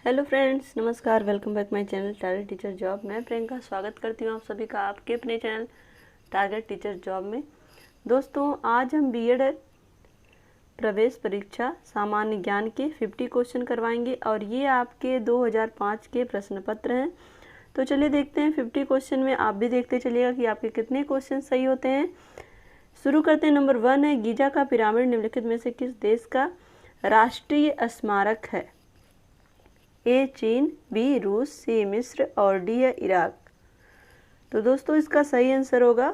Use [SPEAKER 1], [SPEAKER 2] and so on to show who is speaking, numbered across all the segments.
[SPEAKER 1] Hello friends, नमस्कार। Welcome back my channel target teacher job. मैं प्रियंका स्वागत करती हूँ आप सभी का आपके अपने चैनल टारगेट टीचर जॉब में। दोस्तों, आज हम बीएड प्रवेश परीक्षा सामान्य ज्ञान के 50 क्वेश्चन करवाएंगे और ये आपके 2005 के प्रश्न पत्र हैं। तो चलिए देखते हैं 50 क्वेश्चन में। आप भी देखते चलिएगा कि आपके कितने क्वेश्चन सही होते हैं। शुरू करते हैं। नंबर 1 है, गीजा का पिरामिड निम्नलिखित में से किस देश का राष्ट्रीय स्मारक है? ए चीन, बी रूस, सी मिस्र और डी है इराक। तो दोस्तों, इसका सही आंसर होगा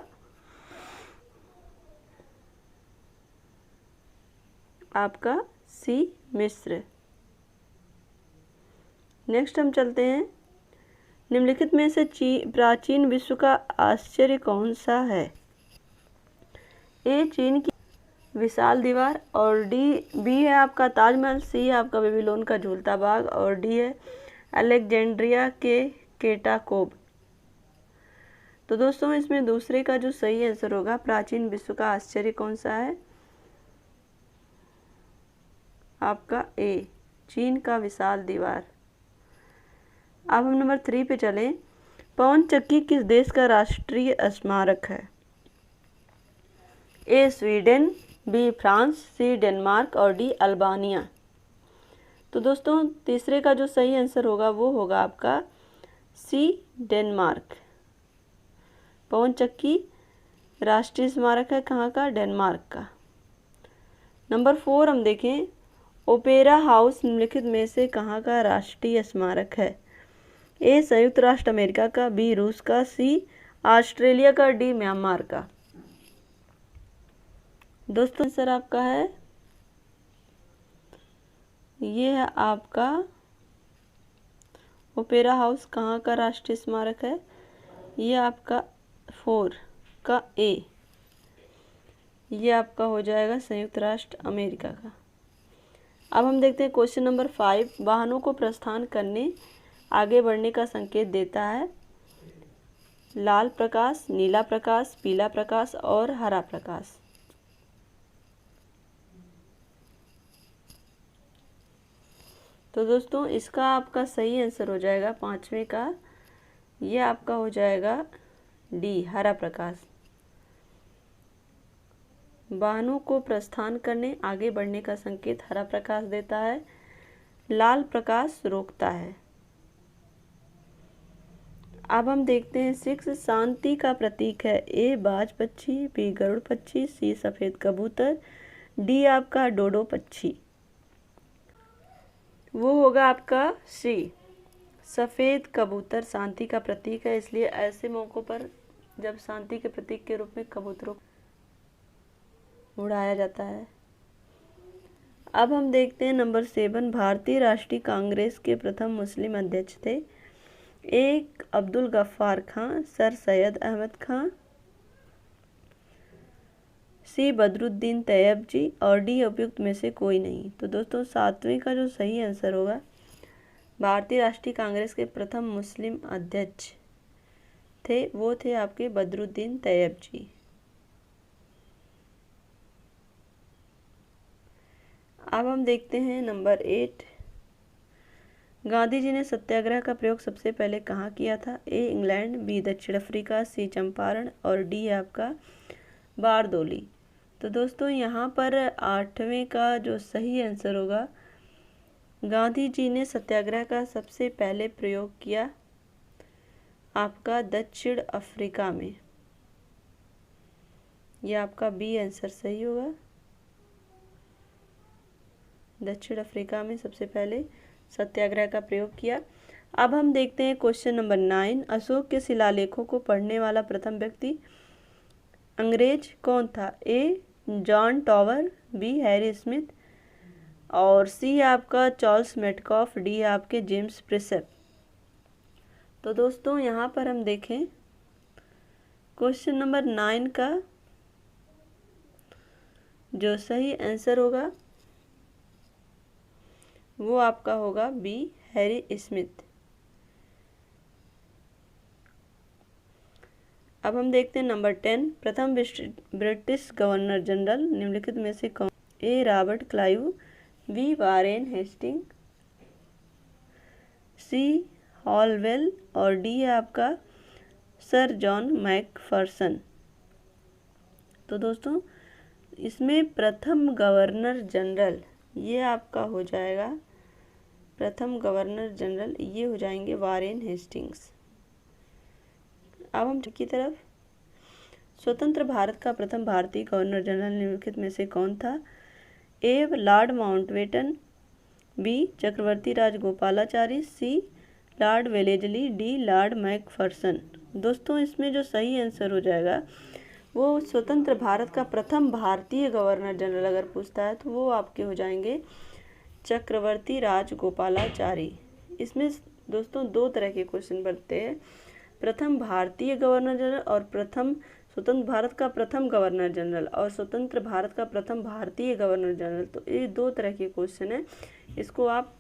[SPEAKER 1] आपका सी मिस्र। नेक्स्ट हम चलते हैं। निम्नलिखित में से प्राचीन विश्व का आश्चर्य कौन सा है? ए चीन की विशाल दीवार और बी है आपका ताजमहल, सी है आपका बेबीलोन का झूलता बाग और डी है अलेक्जेंड्रिया के केटाकोब। तो दोस्तों, इसमें दूसरे का जो सही आंसर होगा, प्राचीन विश्व का आश्चर्य कौन सा है? आपका ए चीन का विशाल दीवार। अब हम नंबर 3 पे चलें। पवन चक्की किस देश का राष्ट्रीय स्मारक है? A Sweden, B France, C Denmark और डी अल्बानिया। तो दोस्तों, तीसरे का जो सही आंसर होगा वो होगा आपका सी डेनमार्क। पवन चक्की राष्ट्रीय स्मारक है कहाँ का? डेनमार्क का। नंबर 4 हम देखें। ओपेरा हाउस निम्नलिखित में से कहाँ का राष्ट्रीय स्मारक है? ए संयुक्त राष्ट्र अमेरिका का, बी रूस का, सी ऑस्ट्रेलिया का, डी म्यांमार का। दोस्तों, आंसर आपका है, ये है आपका ओपेरा हाउस कहाँ का राष्ट्रीय स्मारक है? ये आपका 4 का ए, ये आपका हो जाएगा संयुक्त राष्ट्र अमेरिका का। अब हम देखते हैं क्वेश्चन नंबर 5। वाहनों को प्रस्थान करने आगे बढ़ने का संकेत देता है लाल प्रकाश, नीला प्रकाश, पीला प्रकाश और हरा प्रकाश। तो दोस्तों, इसका आपका सही आंसर हो जाएगा 5वें का, ये आपका हो जाएगा डी हरा प्रकाश। वाहनों को प्रस्थान करने आगे बढ़ने का संकेत हरा प्रकाश देता है, लाल प्रकाश रोकता है। अब हम देखते हैं 6 शांति का प्रतीक है। ए बाज पक्षी, बी गरुड़ पक्षी, सी सफेद कबूतर, डी आपका डोडो पक्षी। वो होगा आपका सी सफेद कबूतर शांति का प्रतीक है, इसलिए ऐसे मौकों पर जब शांति के प्रतीक के रूप में कबूतरों को उड़ाया जाता है। अब हम देखते हैं नंबर 7। भारतीय राष्ट्रीय कांग्रेस के प्रथम मुस्लिम अध्यक्ष थे? ए अब्दुल गफ्फार खां, सर सैयद अहमद खां, सी बदरुद्दीन तैयब जी और डी उपयुक्त में से कोई नहीं। तो दोस्तों, 7वें का जो सही आंसर होगा, भारतीय राष्ट्रीय कांग्रेस के प्रथम मुस्लिम अध्यक्ष थे, वो थे आपके बदरुद्दीन तैयब जी। अब हम देखते हैं नंबर 8। गांधी जी ने सत्याग्रह का प्रयोग सबसे पहले कहाँ किया था? ए इंग्लैंड, बी दक्षिण अफ्रीका, सी चंपारण और डी आपका बारदोली। तो दोस्तों, यहाँ पर 8वें का जो सही आंसर होगा, गांधी जी ने सत्याग्रह का सबसे पहले प्रयोग किया आपका दक्षिण अफ्रीका में। यह आपका बी आंसर सही होगा, दक्षिण अफ्रीका में सबसे पहले सत्याग्रह का प्रयोग किया। अब हम देखते हैं क्वेश्चन नंबर 9। अशोक के शिलालेखों को पढ़ने वाला प्रथम व्यक्ति अंग्रेज कौन था? A John Tower, B Harry Smith और सी आपका चार्ल्स मेटकॉफ, डी आपके जेम्स प्रिसेप। तो दोस्तों, यहाँ पर हम देखें क्वेश्चन नंबर 9 का जो सही आंसर होगा वो आपका होगा बी हैरी स्मिथ। अब हम देखते हैं नंबर 10। प्रथम ब्रिटिश गवर्नर जनरल निम्नलिखित में से कौन? A Robert Clive, B Warren Hasting, C Holwell और डी है आपका सर जॉन मैकफर्सन। तो दोस्तों इसमें प्रथम गवर्नर जनरल ये आपका हो जाएगा, प्रथम गवर्नर जनरल ये हो जाएंगे वारेन हेस्टिंग्स। अब हम की तरफ, स्वतंत्र भारत का प्रथम भारतीय गवर्नर जनरल निम्नलिखित में से कौन था? A Lord Mountbatten, B Chakravarti Rajagopalachari, C Lord Wellesley, D Lord Macpherson. दोस्तों इसमें जो सही आंसर हो जाएगा वो स्वतंत्र भारत का प्रथम भारतीय गवर्नर जनरल अगर पूछता है तो वो आपके हो जाएंगे चक्रवर्ती राजगोपालाचारी। इसमें दोस्तों दो तरह के क्वेश्चन बनते हैं, प्रथम भारतीय गवर्नर जनरल और प्रथम स्वतंत्र भारत का प्रथम गवर्नर जनरल और स्वतंत्र भारत का प्रथम भारतीय गवर्नर जनरल। तो ये दो तरह के क्वेश्चन हैं। इसको आप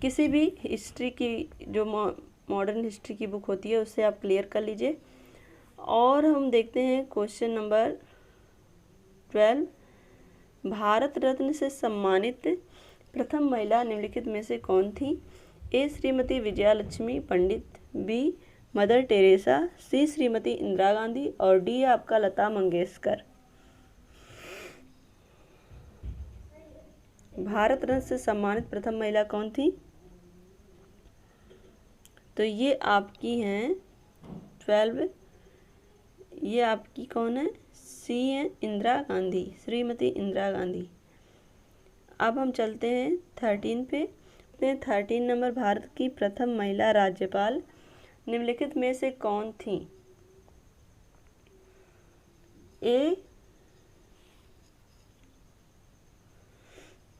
[SPEAKER 1] किसी भी हिस्ट्री की जो मॉडर्न हिस्ट्री की बुक होती है उससे आप क्लियर कर लीजिए। और हम देखते हैं क्वेश्चन नंबर 12, भारत रत्न से सम्मानित प्रथम महिला निम्नलिखित में से कौन थी? ए Shrimati Vijayalakshmi Pandit, B mother Teresa, सी श्रीमती इंदिरा गांधी और डी आपका लता मंगेशकर। भारत रत्न से सम्मानित प्रथम महिला कौन थी? तो ये आपकी हैं 12, ये आपकी कौन है? सी है इंदिरा गांधी, श्रीमती इंदिरा गांधी। अब हम चलते हैं 13 पे। 13 नंबर, भारत की प्रथम महिला राज्यपाल निम्नलिखित में से कौन थी? ए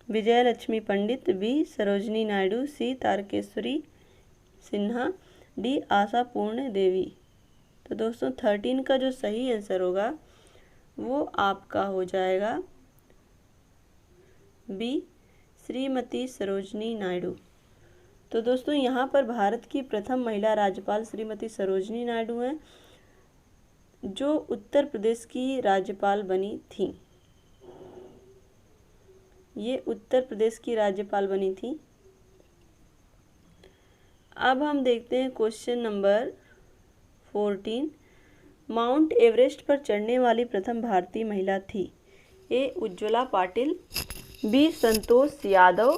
[SPEAKER 1] विजयलक्ष्मी पंडित, बी सरोजनी नायडू, सी तारकेश्वरी सिन्हा, डी आशा पूर्ण देवी। तो दोस्तों 13 का जो सही आंसर होगा वो आपका हो जाएगा बी श्रीमती सरोजनी नायडू। तो दोस्तों यहाँ पर भारत की प्रथम महिला राज्यपाल श्रीमती सरोजनी नायडू हैं जो उत्तर प्रदेश की राज्यपाल बनी थी। ये उत्तर प्रदेश की राज्यपाल बनी थी। अब हम देखते हैं क्वेश्चन नंबर 14, माउंट एवरेस्ट पर चढ़ने वाली प्रथम भारतीय महिला थी? ए उज्ज्वला पाटिल, बी संतोष यादव,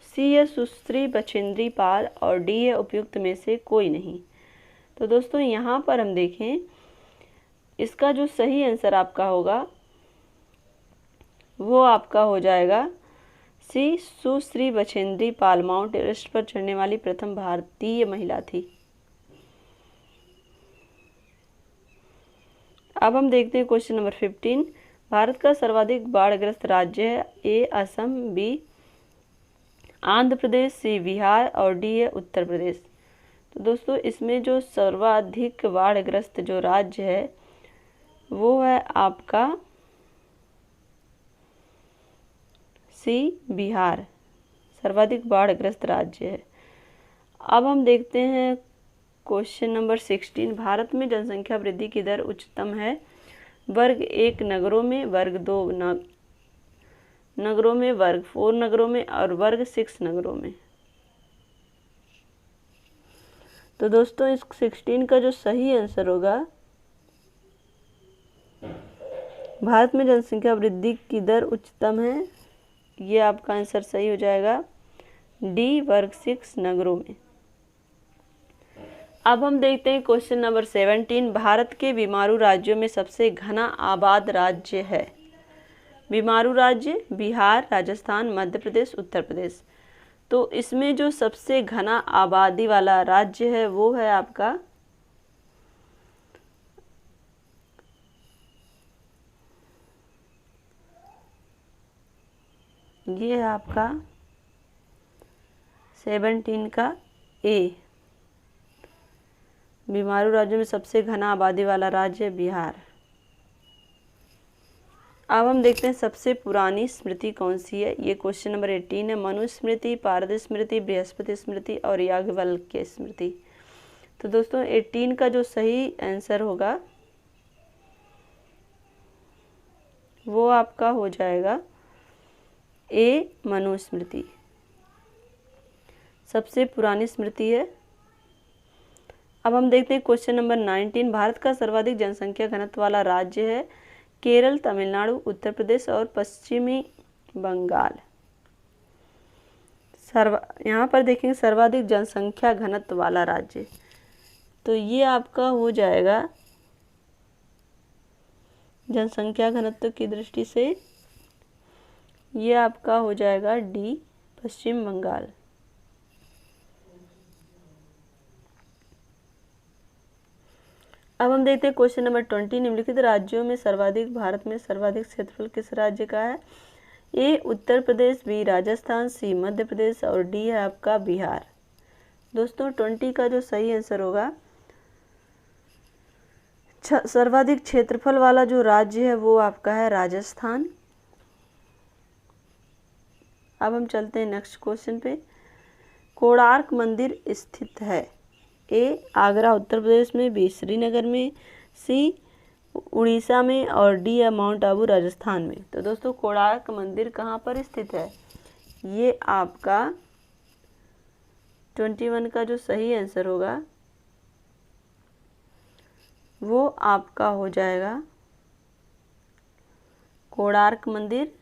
[SPEAKER 1] सी है सुश्री बछेंद्री पाल और डी है उपयुक्त में से कोई नहीं। तो दोस्तों यहाँ पर हम देखें, इसका जो सही आंसर आपका होगा वो आपका हो जाएगा सी सुश्री बछेंद्री पाल माउंट एवरेस्ट पर चढ़ने वाली प्रथम भारतीय महिला थी। अब हम देखते हैं क्वेश्चन नंबर 15, भारत का सर्वाधिक बाढ़ग्रस्त राज्य है? ए असम, बी आंध्र प्रदेश, सी बिहार और डी है उत्तर प्रदेश। तो दोस्तों इसमें जो सर्वाधिक बाढ़ग्रस्त जो राज्य है वो है आपका सी बिहार, सर्वाधिक बाढ़ग्रस्त राज्य है। अब हम देखते हैं क्वेश्चन नंबर 16, भारत में जनसंख्या वृद्धि की दर उच्चतम है? वर्ग 1 नगरों में, वर्ग 2 नगरों में, वर्ग 4 नगरों में और वर्ग 6 नगरों में। तो दोस्तों इस 16 का जो सही आंसर होगा, भारत में जनसंख्या वृद्धि की दर उच्चतम है, ये आपका आंसर सही हो जाएगा डी वर्ग 6 नगरों में। अब हम देखते हैं क्वेश्चन नंबर 17, भारत के बीमारू राज्यों में सबसे घना आबाद राज्य है? बीमारू राज्य बिहार, राजस्थान, मध्य प्रदेश, उत्तर प्रदेश। तो इसमें जो सबसे घना आबादी वाला राज्य है वो है आपका ये है आपका 17 का ए, बीमारू राज्यों में सबसे घना आबादी वाला राज्य है बिहार। अब हम देखते हैं सबसे पुरानी स्मृति कौन सी है? ये क्वेश्चन नंबर 18 है। मनुस्मृति, पारद स्मृति, बृहस्पति स्मृति और याज्ञवल्क्य स्मृति। तो दोस्तों 18 का जो सही आंसर होगा वो आपका हो जाएगा ए मनुस्मृति। सबसे पुरानी स्मृति है। अब हम देखते हैं क्वेश्चन नंबर 19। भारत का सर्वाधिक जनसंख्या घनत्व वाला राज्य है केरल, तमिलनाडु, उत्तर प्रदेश और पश्चिमी बंगाल। यहाँ पर देखेंगे सर्वाधिक जनसंख्या घनत्व वाला राज्य, तो ये आपका हो जाएगा जनसंख्या घनत्व की दृष्टि से ये आपका हो जाएगा डी, पश्चिम बंगाल। अब हम देखते हैं क्वेश्चन नंबर 20। निम्नलिखित राज्यों में सर्वाधिक, भारत में सर्वाधिक क्षेत्रफल किस राज्य का है? ए उत्तर प्रदेश, बी राजस्थान, सी मध्य प्रदेश और डी है आपका बिहार। दोस्तों 20 का जो सही आंसर होगा, सर्वाधिक क्षेत्रफल वाला जो राज्य है वो आपका है राजस्थान। अब हम चलते हैं नेक्स्ट क्वेश्चन पे। कोणार्क मंदिर स्थित है? ए आगरा उत्तर प्रदेश में, बी श्रीनगर में, सी उड़ीसा में और डी है माउंट आबू राजस्थान में। तो दोस्तों कोणार्क मंदिर कहाँ पर स्थित है? ये आपका 21 का जो सही आंसर होगा वो आपका हो जाएगा कोणार्क मंदिर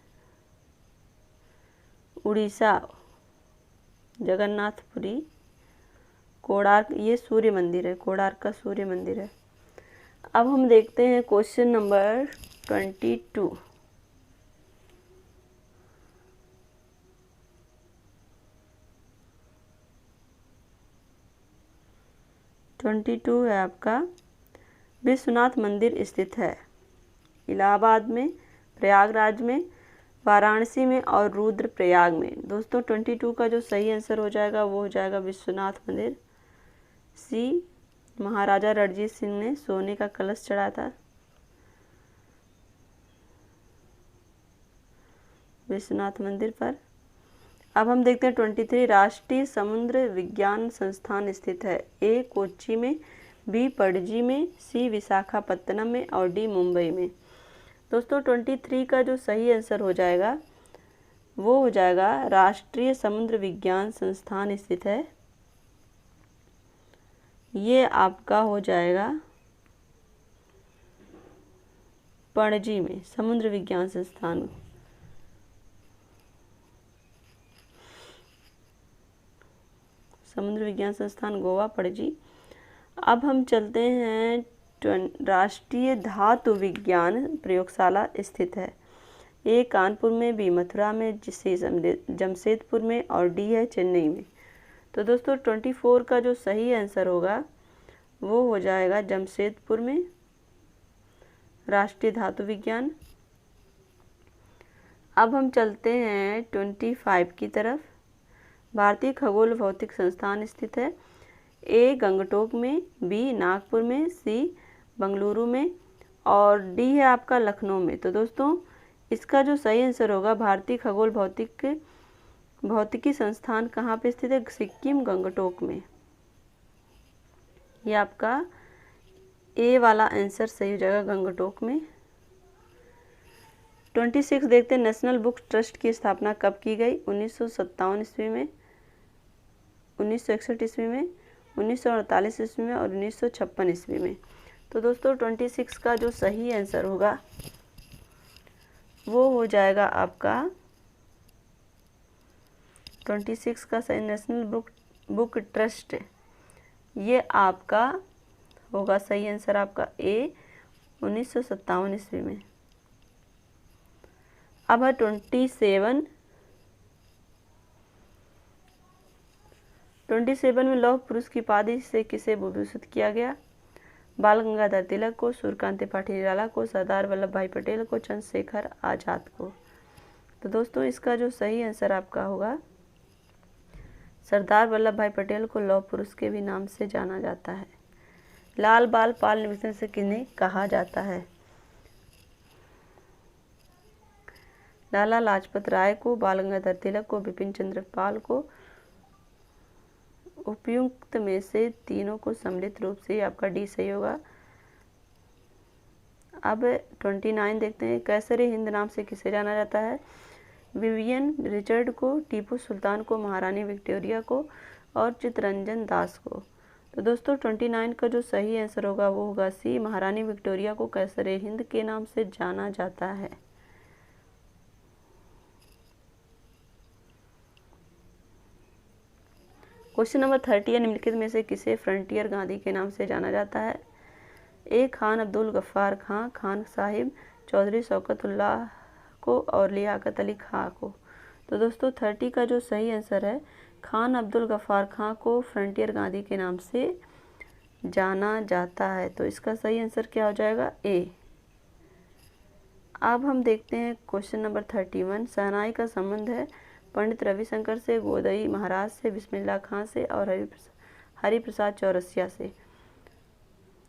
[SPEAKER 1] उड़ीसा, जगन्नाथपुरी कोणार्क, ये सूर्य मंदिर है, कोणार्क का सूर्य मंदिर है। अब हम देखते हैं क्वेश्चन नंबर 22। है आपका विश्वनाथ मंदिर स्थित है इलाहाबाद में, प्रयागराज में, वाराणसी में और रुद्रप्रयाग में। दोस्तों 22 का जो सही आंसर हो जाएगा वो हो जाएगा विश्वनाथ मंदिर। सी महाराजा रणजीत सिंह ने सोने का कलश चढ़ाया था विश्वनाथ मंदिर पर। अब हम देखते हैं 23। राष्ट्रीय समुद्र विज्ञान संस्थान स्थित है? ए कोच्चि में, बी पणजी में, सी विशाखापत्तनम में और डी मुंबई में। दोस्तों 23 का जो सही आंसर हो जाएगा वो हो जाएगा राष्ट्रीय समुद्र विज्ञान संस्थान स्थित है, ये आपका हो जाएगा पणजी में, समुद्र विज्ञान संस्थान। समुद्र विज्ञान संस्थान गोवा, पणजी। अब हम चलते हैं राष्ट्रीय धातु विज्ञान प्रयोगशाला स्थित है? ए कानपुर में, बी मथुरा में, सी जमशेदपुर में और डी है चेन्नई में। तो दोस्तों 24 का जो सही आंसर होगा वो हो जाएगा जमशेदपुर में, राष्ट्रीय धातु विज्ञान। अब हम चलते हैं 25 की तरफ। भारतीय खगोल भौतिक संस्थान स्थित है? ए गंगटोक में, बी नागपुर में, सी बंगलुरु में और डी है आपका लखनऊ में। तो दोस्तों इसका जो सही आंसर होगा भारतीय खगोल भौतिकी संस्थान कहाँ पे स्थित है? सिक्किम, गंगटोक में। ये आपका ए वाला आंसर सही हो जाएगा, गंगटोक में। 26 देखते हैं नेशनल बुक ट्रस्ट की स्थापना कब की गई? 1957 ईस्वी में, 1961 ईस्वी में, 1948 ईस्वी में और 1956 ईस्वी में। तो दोस्तों 26 का जो सही आंसर होगा वो हो जाएगा आपका 26 का सही नेशनल बुक ट्रस्ट, ये आपका होगा सही आंसर आपका ए 1957 ईस्वी में। अब है 27 में लौह पुरुष की उपाधि से किसे विभूषित किया गया? बाल गंगाधर तिलक को, सूर्यकांत त्रिपाठी निराला को, सरदार वल्लभ भाई पटेल को, चंद्रशेखर आजाद को। तो दोस्तों इसका जो सही आंसर आपका होगा सरदार वल्लभ भाई पटेल को लौह पुरुष के भी नाम से जाना जाता है। लाल बाल पाल निमित्त से किन्हें कहा जाता है? लाला लाजपत राय को, बाल गंगाधर तिलक को, बिपिन चंद्र पाल को। उपयुक्त में से तीनों को सम्मिलित रूप से आपका डी सही होगा। अब 29 देखते हैं। कैसर हिंद नाम से किसे जाना जाता है? विवियन रिचर्ड को, टीपू सुल्तान को, महारानी विक्टोरिया को और चित्तरंजन दास को। तो दोस्तों 29 का जो सही आंसर होगा वो होगा सी, महारानी विक्टोरिया को कैसरे हिंद के नाम से जाना जाता है। क्वेश्चन नंबर 30 है, निम्नलिखित में से किसे फ्रंटियर गांधी के नाम से जाना जाता है? ए खान अब्दुल गफ्फार खां, खान साहिब, चौधरी शौकतुल्लाह को और लियाकत अली खां को। तो दोस्तों 30 का जो सही आंसर है, खान अब्दुल गफ्फार खां को फ्रंटियर गांधी के नाम से जाना जाता है। तो इसका सही आंसर क्या हो जाएगा? ए। अब हम देखते हैं क्वेश्चन नंबर 31। शहनाई का संबंध है पंडित रविशंकर से, गोदई महाराज से, बिस्मिल्लाह खां से और हरिप्रसाद चौरसिया से।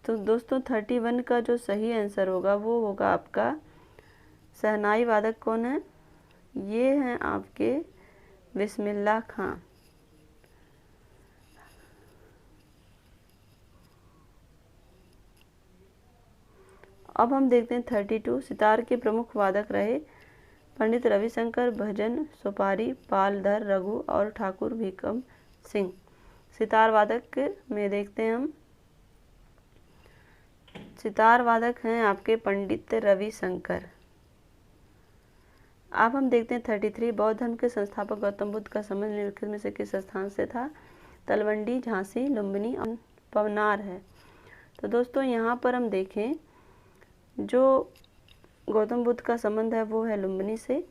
[SPEAKER 1] तो दोस्तों 31 का जो सही आंसर होगा वो होगा आपका, शहनाई वादक कौन है? ये हैं आपके बिस्मिल्लाह खां। अब हम देखते हैं 32। सितार के प्रमुख वादक रहे पंडित रविशंकर, भजन, सुपारी, पालधर, रघु और ठाकुर भीकम सिंह। सितार वादक में देखते हैं हम, सितार वादक हैं आपके पंडित रविशंकर। अब हम देखते हैं 33। बौद्ध धर्म के संस्थापक गौतम बुद्ध का संबंध निम्नलिखित में से किस स्थान से था? तलवंडी, झांसी, लुम्बिनी और पवनार है। तो दोस्तों यहाँ पर हम देखें, जो गौतम बुद्ध का संबंध है वो है लुम्बिनी से।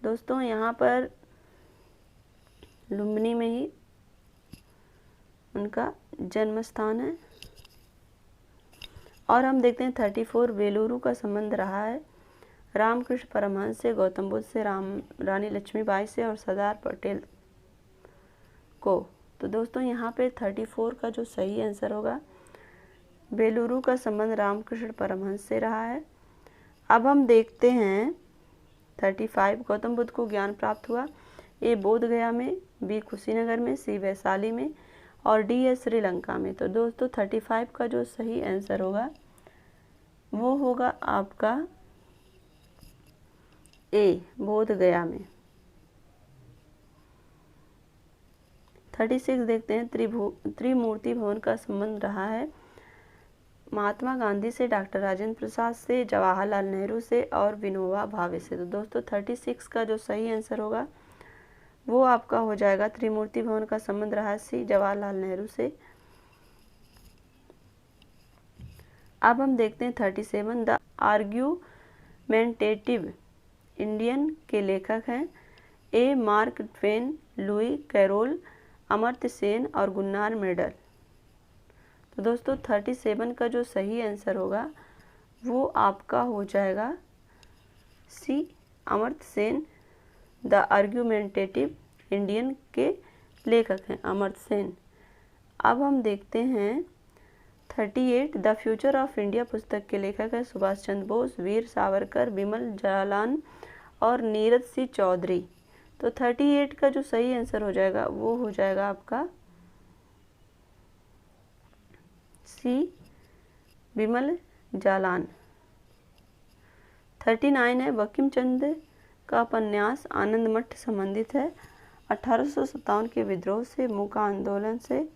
[SPEAKER 1] दोस्तों यहाँ पर लुम्बिनी में ही उनका जन्म स्थान है। और हम देखते हैं 34। बेलूरू का संबंध रहा है रामकृष्ण परमहंस से, गौतम बुद्ध से, रानी लक्ष्मीबाई से और सरदार पटेल को। तो दोस्तों यहाँ पे 34 का जो सही आंसर होगा, बेलूरू का संबंध रामकृष्ण परमहंस से रहा है। अब हम देखते हैं 35। गौतम बुद्ध को ज्ञान प्राप्त हुआ ए बोध गया में, बी कुशीनगर में, सी वैशाली में और डी है श्रीलंका में। तो दोस्तों 35 का जो सही आंसर होगा वो होगा आपका ए, बोध गया में। 36 देखते हैं। त्रिमूर्ति भवन का संबंध रहा है महात्मा गांधी से, डॉक्टर राजेंद्र प्रसाद से, जवाहरलाल नेहरू से और विनोबा भावे से। तो दोस्तों 36 का जो सही आंसर होगा वो आपका हो जाएगा, त्रिमूर्ति भवन का संबंध रहा है सी, जवाहरलाल नेहरू से। अब हम देखते हैं 37। द आर्ग्यूमेंटेटिव इंडियन के लेखक हैं A Mark Twain, Lewis Carroll, Amartya Sen और गुन्नार मेडल। तो दोस्तों 37 का जो सही आंसर होगा वो आपका हो जाएगा C, Amartya Sen. The argumentative Indian के लेखक हैं अमर्त्य सेन। अब हम देखते हैं 38। द फ्यूचर ऑफ इंडिया पुस्तक के लेखक हैं सुभाष चंद्र बोस, वीर सावरकर, बिमल जालान और नीरज सी चौधरी। तो 38 का जो सही आंसर हो जाएगा वो हो जाएगा आपका सी, बिमल जालान। 39 है। बंकिम चंद्र का उपन्यास आनंद मठ संबंधित है 1857 के विद्रोह से, मूका आंदोलन से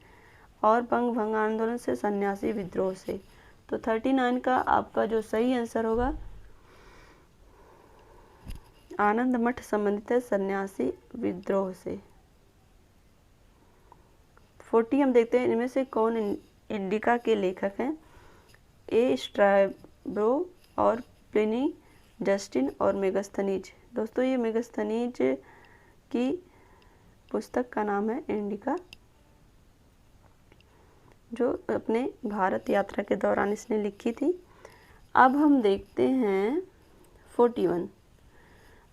[SPEAKER 1] और बंग भंग आंदोलन से, सन्यासी विद्रोह से। तो 39 का आपका जो सही आंसर होगा, आनंद मठ संबंधित है सन्यासी विद्रोह से। 40 हम देखते हैं, इनमें से कौन इंडिका के लेखक हैं ए स्ट्रैबो और प्लिनी, जस्टिन और मेगास्थनीज। दोस्तों ये मेगास्थनीज की पुस्तक का नाम है इंडिका, जो अपने भारत यात्रा के दौरान इसने लिखी थी। अब हम देखते हैं 41।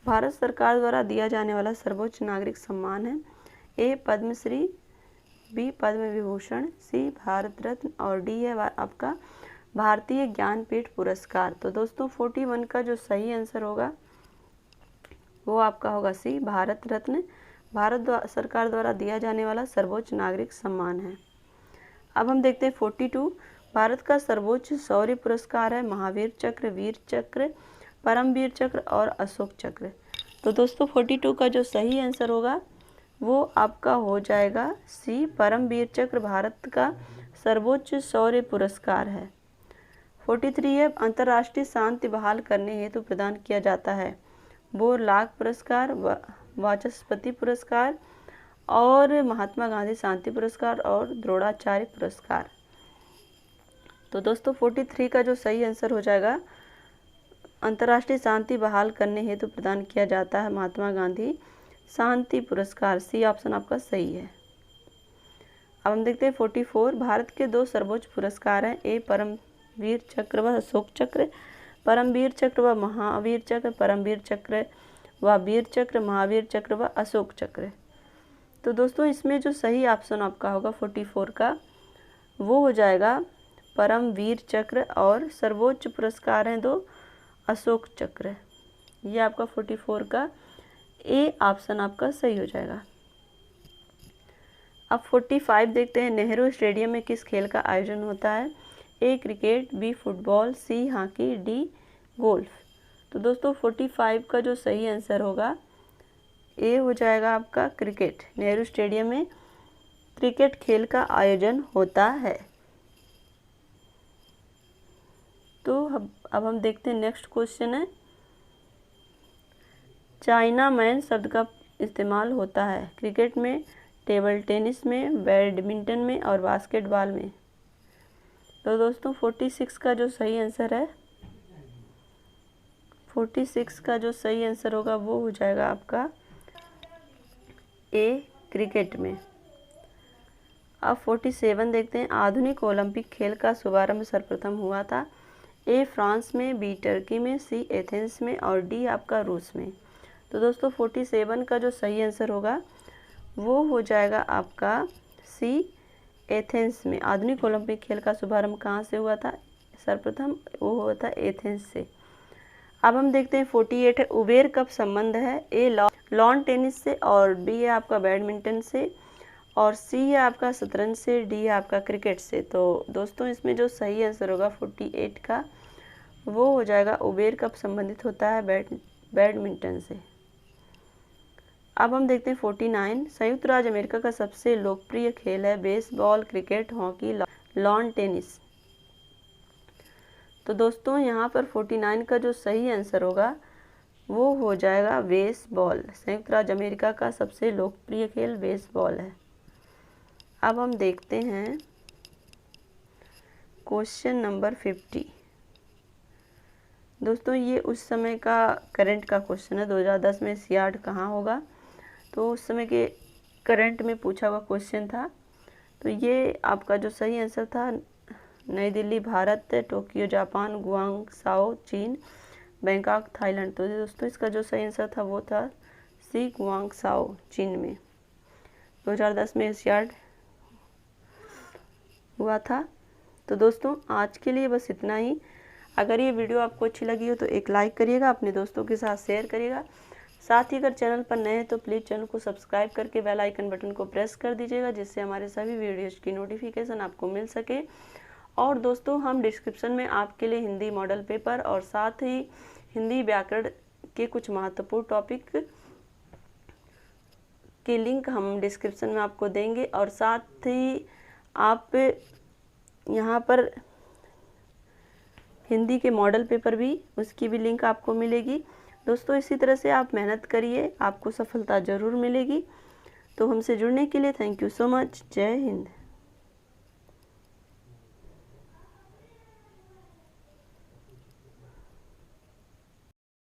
[SPEAKER 1] भारत सरकार द्वारा दिया जाने वाला सर्वोच्च नागरिक सम्मान है ए पद्मश्री, बी पद्म विभूषण, सी भारत रत्न और डी है आपका भारतीय ज्ञानपीठ पुरस्कार। तो दोस्तों 41 का जो सही आंसर होगा वो आपका होगा सी, भारत रत्न भारत सरकार द्वारा दिया जाने वाला सर्वोच्च नागरिक सम्मान है। अब हम देखते हैं 42। भारत का सर्वोच्च शौर्य पुरस्कार है महावीर चक्र, वीर चक्र, परमवीर चक्र और अशोक चक्र। तो दोस्तों 42 का जो सही आंसर होगा वो आपका हो जाएगा सी, परमवीर चक्र भारत का सर्वोच्च शौर्य पुरस्कार है। 43 है, अंतर्राष्ट्रीय शांति बहाल करने हेतु प्रदान किया जाता है। वो लाख पुरस्कार, वाचस्पति पुरस्कार और महात्मा गांधी शांति पुरस्कार और द्रोणाचार्य पुरस्कार। तो दोस्तों 43 का जो सही आंसर हो जाएगा, अंतर्राष्ट्रीय शांति बहाल करने हेतु प्रदान किया जाता है महात्मा गांधी शांति पुरस्कार। सी ऑप्शन आपका सही है। अब हम देखते हैं 44, भारत के 2 सर्वोच्च पुरस्कार हैं, ए परमवीर चक्र व अशोक चक्र, परमवीर चक्र व महावीर चक्र, परमवीर चक्र व वीर चक्र, महावीर चक्र व अशोक चक्र। तो दोस्तों इसमें जो सही ऑप्शन आपका होगा 44 का, वो हो जाएगा परमवीर चक्र और सर्वोच्च पुरस्कार हैं 2 अशोक चक्र। ये आपका 44 का ए ऑप्शन आपका सही हो जाएगा। अब 45 देखते हैं, नेहरू स्टेडियम में किस खेल का आयोजन होता है? A cricket, B football, C hockey, D golf. तो दोस्तों 45 का जो सही आंसर होगा ए हो जाएगा आपका क्रिकेट। नेहरू स्टेडियम में क्रिकेट खेल का आयोजन होता है। तो अब हम देखते हैं नेक्स्ट क्वेश्चन है, चाइना मैन शब्द का इस्तेमाल होता है क्रिकेट में, टेबल टेनिस में, बैडमिंटन में और बास्केटबॉल में। तो दोस्तों 46 का जो सही आंसर है, 46 का जो सही आंसर होगा वो हो जाएगा आपका ए क्रिकेट में। अब 47 देखते हैं, आधुनिक ओलंपिक खेल का शुभारंभ सर्वप्रथम हुआ था? ए फ्रांस में, बी टर्की में, सी एथेंस में और डी आपका रूस में। तो दोस्तों 47 का जो सही आंसर होगा वो हो जाएगा आपका सी एथेंस में। आधुनिक ओलंपिक खेल का शुभारंभ कहाँ से हुआ था सर्वप्रथम? वो हुआ था एथेंस से। अब हम देखते हैं 48 है, उबेर कप संबंध है? ए लॉन टेनिस से और बी है आपका बैडमिंटन से और सी है आपका शतरंज से, डी है आपका क्रिकेट से। तो दोस्तों इसमें जो सही आंसर होगा 48 का वो हो जाएगा उबेर कप संबंधित होता है बैडमिंटन से। अब हम देखते हैं 49, संयुक्त राज्य अमेरिका का सबसे लोकप्रिय खेल है baseball, cricket, hockey, lawn tennis. तो दोस्तों यहाँ पर 49 का जो सही आंसर होगा वो हो जाएगा बेसबॉल। संयुक्त राज्य अमेरिका का सबसे लोकप्रिय खेल बेसबॉल है। अब हम देखते हैं क्वेश्चन नंबर 50। दोस्तों ये उस समय का करंट का क्वेश्चन है, 2010 में सियाट कहाँ होगा? तो उस समय के करंट में पूछा हुआ क्वेश्चन था। तो ये आपका जो सही आंसर था, नई दिल्ली भारत, टोक्यो जापान, गुआंगसाओ चीन, बैंकॉक थाईलैंड। तो दोस्तों इसका जो सही आंसर था वो था सी गुआंगसाओ चीन में 2010 में सियाट हुआ था। तो दोस्तों आज के लिए बस इतना ही। अगर ये वीडियो आपको अच्छी लगी हो तो एक लाइक करिएगा, अपने दोस्तों के साथ शेयर करिएगा। साथ ही अगर चैनल पर नए हैं तो प्लीज़ चैनल को सब्सक्राइब करके बेल आइकन बटन को प्रेस कर दीजिएगा, जिससे हमारे सभी वीडियोज़ की नोटिफिकेशन आपको मिल सके। और दोस्तों हम डिस्क्रिप्शन में आपके लिए हिंदी मॉडल पेपर और साथ ही हिंदी व्याकरण के कुछ महत्वपूर्ण टॉपिक के लिंक हम डिस्क्रिप्शन में आपको देंगे और साथ ही आप यहाँ पर हिंदी के मॉडल पेपर भी, उसकी भी लिंक आपको मिलेगी। दोस्तों इसी तरह से आप मेहनत करिए, आपको सफलता ज़रूर मिलेगी। तो हमसे जुड़ने के लिए थैंक यू सो मच। जय हिंद।